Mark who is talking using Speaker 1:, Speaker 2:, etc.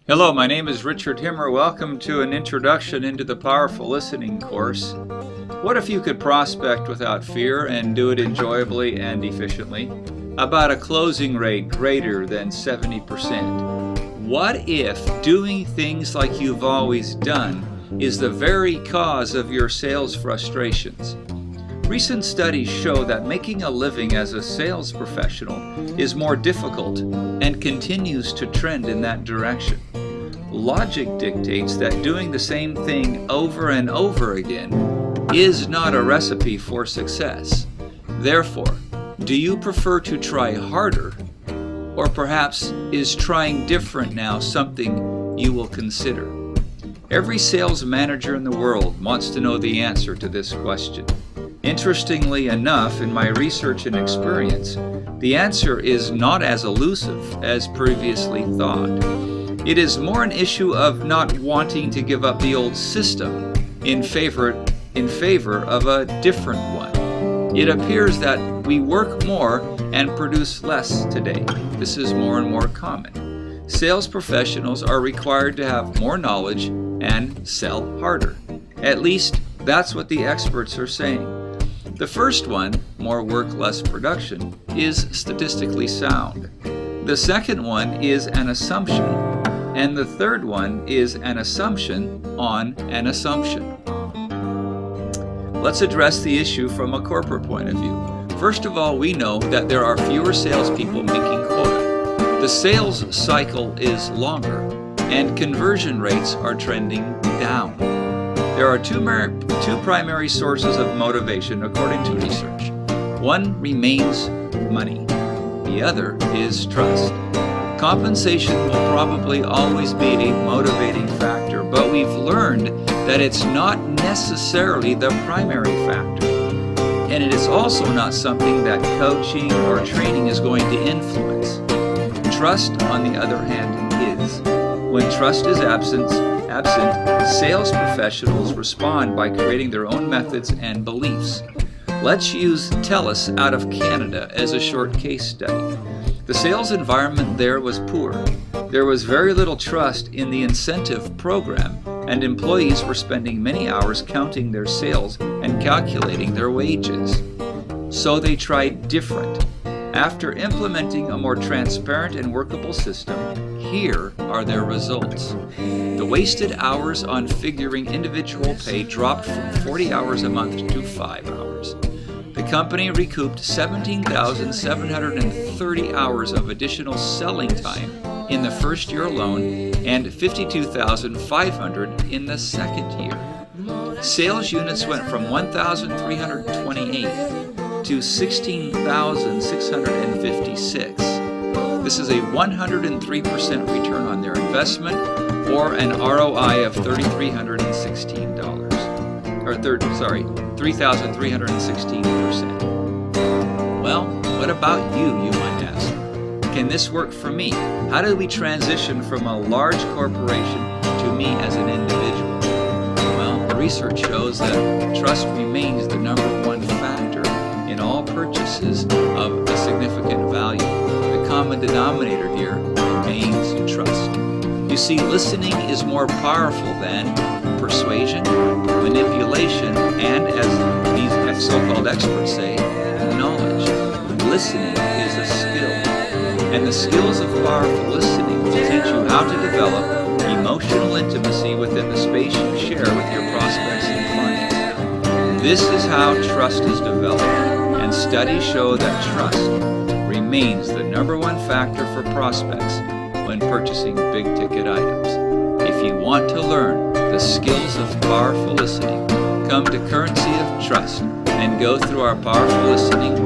Speaker 1: Hello, my name is Richard Himmer. Welcome to an introduction into the Powerful Listening course. What if you could prospect without fear and do it enjoyably and efficiently? About a closing rate greater than 70%. What if doing things like you've always done is the very cause of your sales frustrations? Recent studies show that making a living as a sales professional is more difficult and continues to trend in that direction. Logic dictates that doing the same thing over and over again is not a recipe for success. Therefore, do you prefer to try harder, or perhaps is trying different now something you will consider? Every sales manager in the world wants to know the answer to this question. Interestingly enough, in my research and experience, the answer is not as elusive as previously thought. It is more an issue of not wanting to give up the old system in favor of a different one. It appears that we work more and produce less today. This is more and more common. Sales professionals are required to have more knowledge and sell harder. At least that's what the experts are saying. The first one, more work, less production, is statistically sound. The second one is an assumption, and the third one is an assumption on an assumption. Let's address the issue from a corporate point of view. First of all, we know that there are fewer salespeople making quota. The sales cycle is longer, and conversion rates are trending down. There are two primary sources of motivation according to research. One remains money. The other is trust. Compensation will probably always be a motivating factor, but we've learned that it's not necessarily the primary factor. And it is also not something that coaching or training is going to influence. Trust, on the other hand, is. When trust is absent, sales professionals respond by creating their own methods and beliefs. Let's use TELUS out of Canada as a short case study. The sales environment there was poor. There was very little trust in the incentive program, and employees were spending many hours counting their sales and calculating their wages. So they tried different. After implementing a more transparent and workable system, here are their results. The wasted hours on figuring individual pay dropped from 40 hours a month to 5 hours. The company recouped 17,730 hours of additional selling time in the first year alone and 52,500 in the second year. Sales units went from 1,328 to 16,656. This is a 103% return on their investment, or an ROI of $3,316. Well, what about you might ask? Can this work for me? How do we transition from a large corporation to me as an individual? Well, research shows that trust remains the number one factor in all purchases of a significant value. The common denominator here remains trust. You see, listening is more powerful than persuasion, manipulation, and, as these so-called experts say, knowledge. Listening is a skill, and the skills of powerful listening will teach you how to develop emotional intimacy within the space you share with your prospects and clients. This is how trust is developed, and studies show that trust remains the number one factor for prospects when purchasing big-ticket items. If you want to learn the skills of powerful listening, come to Currency of Trust and go through our Powerful Listening